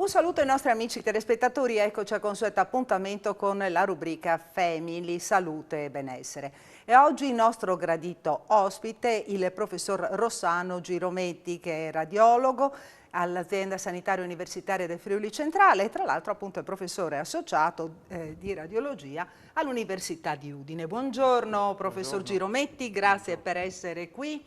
Un saluto ai nostri amici telespettatori, eccoci al consueto appuntamento con la rubrica Family, Salute e Benessere. E oggi il nostro gradito ospite, il professor Rossano Girometti, che è radiologo all'azienda sanitaria universitaria del Friuli Centrale e tra l'altro appunto è professore associato di radiologia all'Università di Udine. Buongiorno professor Girometti, grazie per essere qui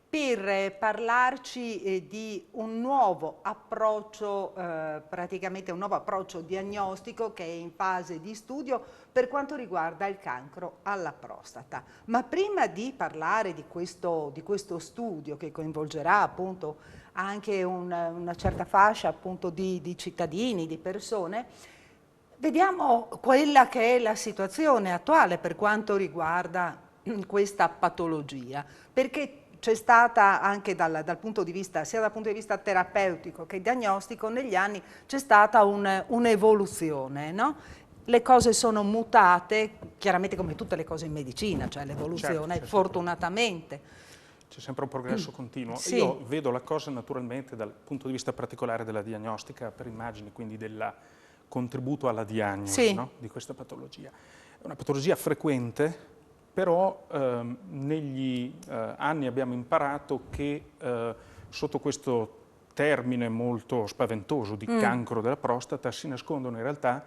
per parlarci di un nuovo approccio, praticamente un nuovo approccio diagnostico che è in fase di studio per quanto riguarda il cancro alla prostata. Ma prima di parlare di questo studio che coinvolgerà appunto anche una certa fascia appunto di cittadini, di persone, vediamo quella che è la situazione attuale per quanto riguarda questa patologia, perché c'è stata anche dal punto di vista, sia dal punto di vista terapeutico che diagnostico, negli anni c'è stata un'evoluzione, no? Le cose sono mutate, chiaramente come tutte le cose in medicina, cioè l'evoluzione, certo, fortunatamente. C'è sempre un progresso continuo. Sì. Io vedo la cosa naturalmente dal punto di vista particolare della diagnostica per immagini, quindi del contributo alla diagnosi, Sì. no? Di questa patologia. È una patologia frequente, però negli anni abbiamo imparato che sotto questo termine molto spaventoso di cancro della prostata si nascondono in realtà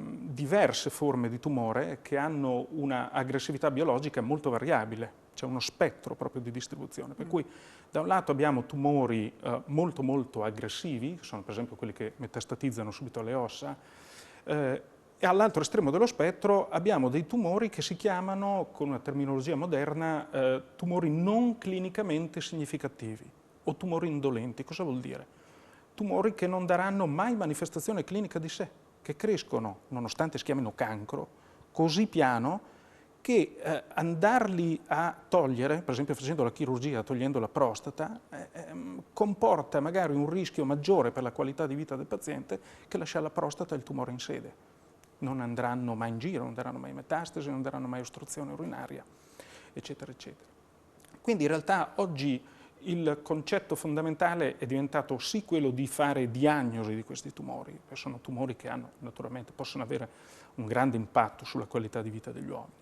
diverse forme di tumore che hanno una aggressività biologica molto variabile, c'è uno spettro proprio di distribuzione, per cui da un lato abbiamo tumori molto aggressivi, che sono per esempio quelli che metastatizzano subito alle ossa, e all'altro estremo dello spettro abbiamo dei tumori che si chiamano, con una terminologia moderna, tumori non clinicamente significativi o tumori indolenti. Cosa vuol dire? Tumori che non daranno mai manifestazione clinica di sé, che crescono, nonostante si chiamino cancro, così piano che andarli a togliere, per esempio facendo la chirurgia, togliendo la prostata, comporta magari un rischio maggiore per la qualità di vita del paziente che lasciare la prostata e il tumore in sede. Non andranno mai in giro, non daranno mai metastasi, non daranno mai ostruzione urinaria, eccetera, eccetera. Quindi in realtà oggi il concetto fondamentale è diventato sì quello di fare diagnosi di questi tumori, che sono tumori che naturalmente possono avere un grande impatto sulla qualità di vita degli uomini,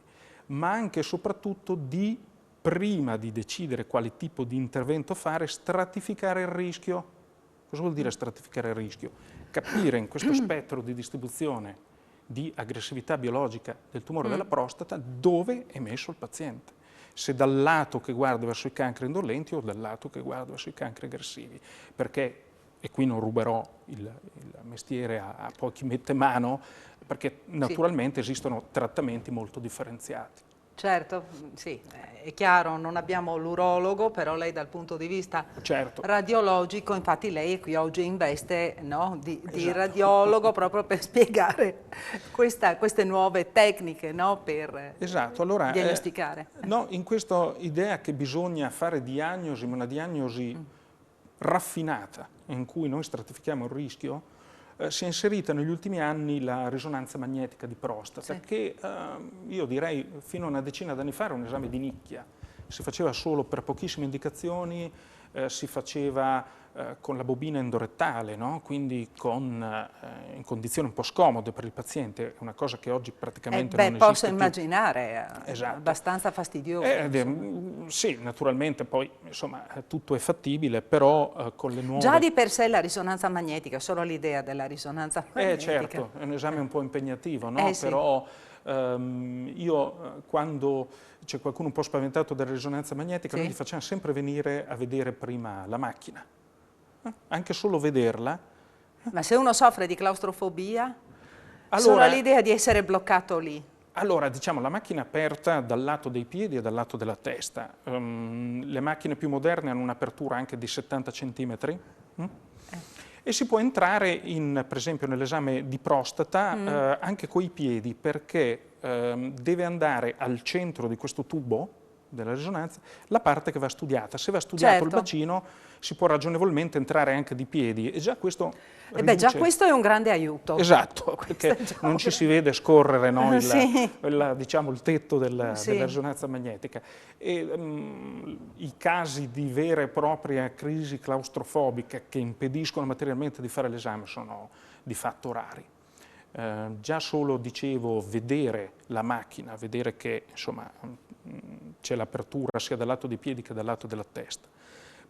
ma anche e soprattutto di, prima di decidere quale tipo di intervento fare, stratificare il rischio. Cosa vuol dire stratificare il rischio? Capire in questo spettro di distribuzione di aggressività biologica del tumore della prostata dove è messo il paziente, se dal lato che guarda verso i cancri indolenti o dal lato che guarda verso i cancri aggressivi, perché, e qui non ruberò il mestiere a pochi mette mano, perché naturalmente esistono trattamenti molto differenziati. Certo, sì, è chiaro, non abbiamo l'urologo, però lei dal punto di vista radiologico, infatti lei qui oggi in veste, no, di radiologo proprio per spiegare queste nuove tecniche, no, per Allora, diagnosticare. No, in questa idea che bisogna fare diagnosi, ma una diagnosi raffinata, in cui noi stratifichiamo il rischio, si è inserita negli ultimi anni la risonanza magnetica di prostata, che io direi fino a una decina d'anni fa era un esame di nicchia, si faceva solo per pochissime indicazioni, si faceva con la bobina endorettale, no? Quindi in condizioni un po' scomode per il paziente, una cosa che oggi praticamente non esiste posso più. immaginare, abbastanza fastidioso. Sì, naturalmente poi insomma tutto è fattibile, però con le nuove... Già di per sé la risonanza magnetica, solo l'idea della risonanza magnetica. Certo, è un esame un po' impegnativo, no? Però io quando c'è qualcuno un po' spaventato dalla risonanza magnetica, noi gli facciamo sempre venire a vedere prima la macchina, anche solo vederla. Ma se uno soffre di claustrofobia, solo l'idea di essere bloccato lì. Allora, diciamo, la macchina è aperta dal lato dei piedi e dal lato della testa. Le macchine più moderne hanno un'apertura anche di 70 centimetri. E si può entrare, per esempio, nell'esame di prostata anche coi piedi, perché deve andare al centro di questo tubo della risonanza, la parte che va studiata. Se va studiato il bacino si può ragionevolmente entrare anche di piedi e già questo riduce... già questo è un grande aiuto. Esatto, perché non ci si vede scorrere, no, diciamo, il tetto della risonanza magnetica. E, i casi di vera e propria crisi claustrofobica che impediscono materialmente di fare l'esame sono di fatto rari. Già solo, dicevo, vedere la macchina, vedere che insomma c'è l'apertura sia dal lato dei piedi che dal lato della testa,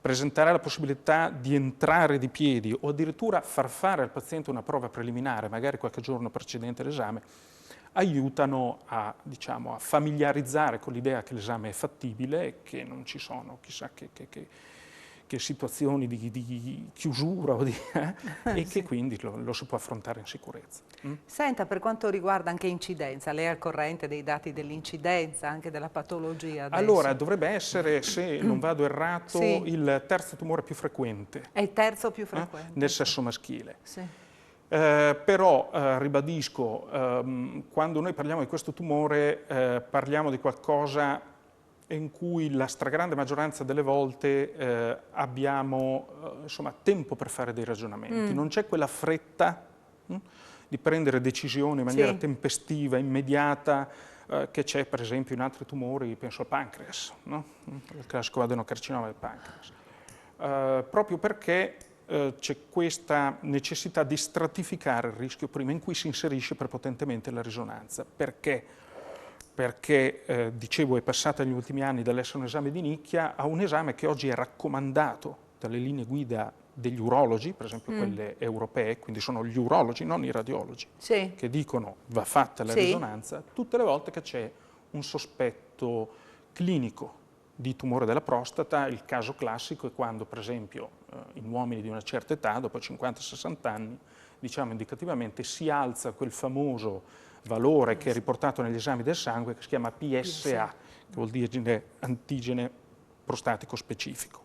presentare la possibilità di entrare di piedi o addirittura far fare al paziente una prova preliminare, magari qualche giorno precedente l'esame, aiutano a, diciamo, a familiarizzare con l'idea che l'esame è fattibile e che non ci sono chissà che situazioni di chiusura o e che quindi lo si può affrontare in sicurezza. Senta, per quanto riguarda anche incidenza, lei è al corrente dei dati dell'incidenza, anche della patologia adesso? Allora, dovrebbe essere, se non vado errato, il terzo tumore più frequente. È il terzo più frequente? Nel sesso maschile. Però, ribadisco, quando noi parliamo di questo tumore, parliamo di qualcosa in cui la stragrande maggioranza delle volte abbiamo insomma, tempo per fare dei ragionamenti. Non c'è quella fretta di prendere decisioni in maniera tempestiva, immediata, che c'è per esempio in altri tumori, penso al pancreas, no? Il classico adenocarcinoma del pancreas. Proprio perché c'è questa necessità di stratificare il rischio prima, in cui si inserisce prepotentemente la risonanza. Perché? Perché, dicevo, è passata negli ultimi anni dall'essere un esame di nicchia a un esame che oggi è raccomandato dalle linee guida degli urologi, per esempio quelle europee, quindi sono gli urologi, non i radiologi, che dicono va fatta la risonanza tutte le volte che c'è un sospetto clinico di tumore della prostata. Il caso classico è quando, per esempio, in uomini di una certa età, dopo 50-60 anni, diciamo indicativamente, si alza quel famoso valore che è riportato negli esami del sangue, che si chiama PSA, che vuol dire antigene prostatico specifico.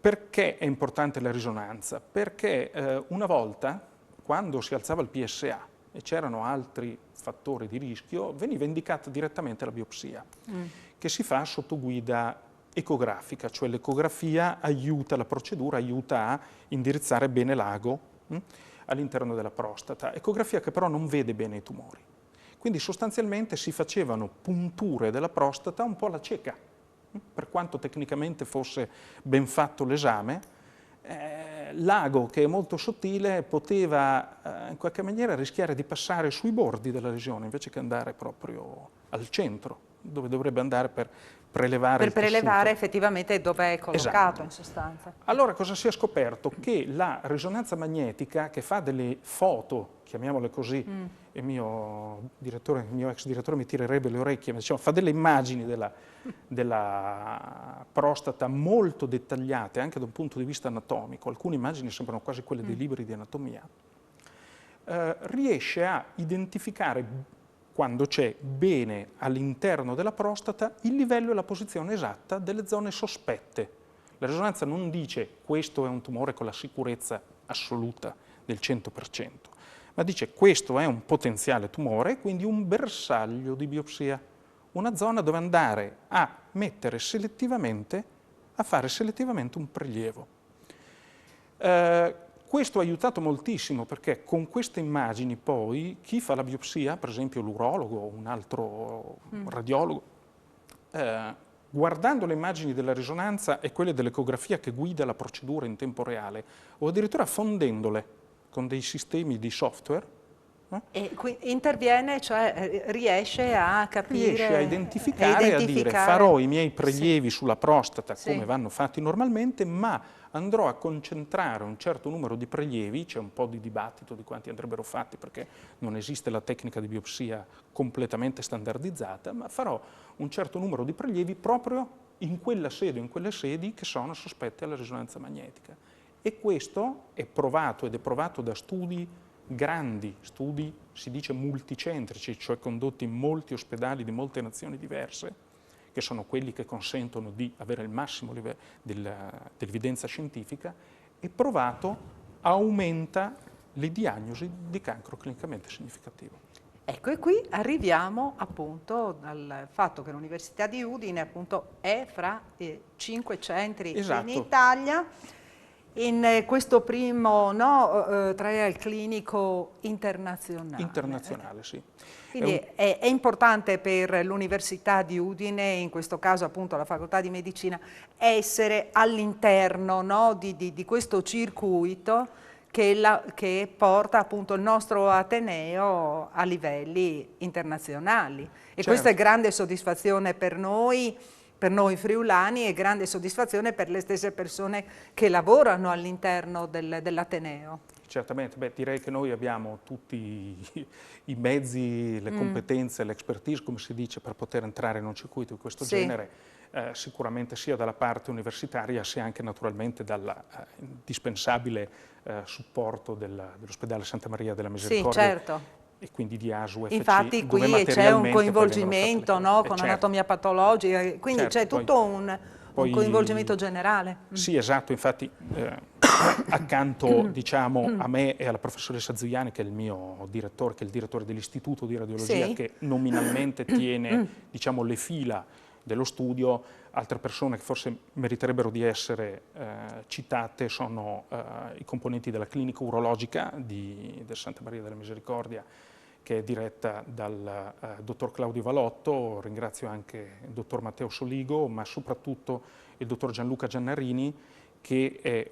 Perché è importante la risonanza? Perché una volta, quando si alzava il PSA e c'erano altri fattori di rischio, veniva indicata direttamente la biopsia, che si fa sotto guida ecografica, cioè l'ecografia aiuta la procedura, aiuta a indirizzare bene l'ago all'interno della prostata, ecografia che però non vede bene i tumori. Quindi sostanzialmente si facevano punture della prostata un po' alla cieca, per quanto tecnicamente fosse ben fatto l'esame. L'ago, che è molto sottile, poteva in qualche maniera rischiare di passare sui bordi della lesione invece che andare proprio al centro, dove dovrebbe andare per prelevare il tessuto. Per prelevare effettivamente dove è collocato, in sostanza. Allora cosa si è scoperto? Che la risonanza magnetica, che fa delle foto, chiamiamole così, il mio ex direttore mi tirerebbe le orecchie, ma diciamo, fa delle immagini della prostata molto dettagliate anche da un punto di vista anatomico, alcune immagini sembrano quasi quelle dei libri di anatomia, riesce a identificare, quando c'è bene all'interno della prostata, il livello e la posizione esatta delle zone sospette. La risonanza non dice questo è un tumore con la sicurezza assoluta del 100%, ma dice questo è un potenziale tumore, quindi un bersaglio di biopsia, una zona dove andare a mettere selettivamente, a fare selettivamente un prelievo. Questo ha aiutato moltissimo perché con queste immagini poi chi fa la biopsia, per esempio l'urologo o un altro radiologo, guardando le immagini della risonanza e quelle dell'ecografia che guida la procedura in tempo reale, o addirittura fondendole con dei sistemi di software, e interviene, cioè riesce a capire, riesce a identificare e a dire farò i miei prelievi sulla prostata come vanno fatti normalmente, ma andrò a concentrare un certo numero di prelievi, c'è un po' di dibattito di quanti andrebbero fatti perché non esiste la tecnica di biopsia completamente standardizzata, ma farò un certo numero di prelievi proprio in quella sede o in quelle sedi che sono sospette alla risonanza magnetica. E questo è provato ed è provato da studi grandi, studi si dice multicentrici, cioè condotti in molti ospedali di molte nazioni diverse, che sono quelli che consentono di avere il massimo livello dell'evidenza scientifica, e provato aumenta le diagnosi di cancro clinicamente significativo. Ecco, e qui arriviamo appunto dal fatto che l'Università di Udine appunto è fra i 5 centri Esatto. in Italia, in questo primo trial clinico internazionale. Internazionale, sì. Quindi è importante per l'Università di Udine, in questo caso appunto la Facoltà di Medicina, essere all'interno di questo circuito che porta appunto il nostro Ateneo a livelli internazionali. E certo. Questa è grande soddisfazione per noi friulani, e grande soddisfazione per le stesse persone che lavorano all'interno dell'Ateneo. Certamente, beh, direi che noi abbiamo tutti i mezzi, le competenze, l'expertise, come si dice, per poter entrare in un circuito di questo genere, sicuramente sia dalla parte universitaria sia anche naturalmente dall'indispensabile supporto dell'ospedale Santa Maria della Misericordia. Sì, certo. E quindi di ASU, FC, infatti qui c'è un coinvolgimento con anatomia patologica, quindi certo, c'è tutto un coinvolgimento generale. Sì, esatto, infatti accanto diciamo, a me e alla professoressa Zuiani, che è il mio direttore, che è il direttore dell'Istituto di Radiologia, che nominalmente tiene diciamo, le fila dello studio, altre persone che forse meriterebbero di essere citate sono i componenti della clinica urologica del Santa Maria della Misericordia, che è diretta dal dottor Claudio Valotto. Ringrazio anche il dottor Matteo Soligo, ma soprattutto il dottor Gianluca Giannarini, che è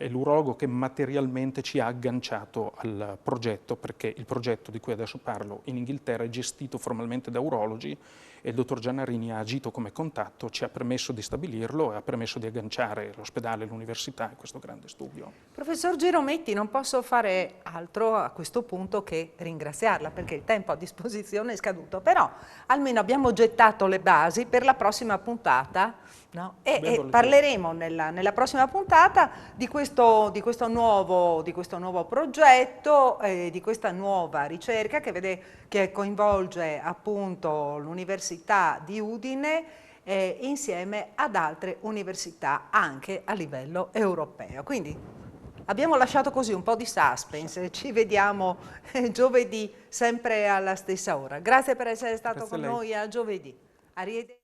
l'urologo che materialmente ci ha agganciato al progetto, perché il progetto di cui adesso parlo in Inghilterra è gestito formalmente da urologi, e il dottor Giannarini ha agito come contatto, ci ha permesso di stabilirlo e ha permesso di agganciare l'ospedale e l'università in questo grande studio. Professor Girometti, non posso fare altro a questo punto che ringraziarla, perché il tempo a disposizione è scaduto, però almeno abbiamo gettato le basi per la prossima puntata, no? E parleremo nella prossima puntata di questo nuovo progetto, di questa nuova ricerca che coinvolge appunto l'Università di Udine insieme ad altre università anche a livello europeo. Quindi abbiamo lasciato così un po' di suspense, ci vediamo giovedì sempre alla stessa ora. Grazie per essere stato con noi a giovedì. Arrivederci.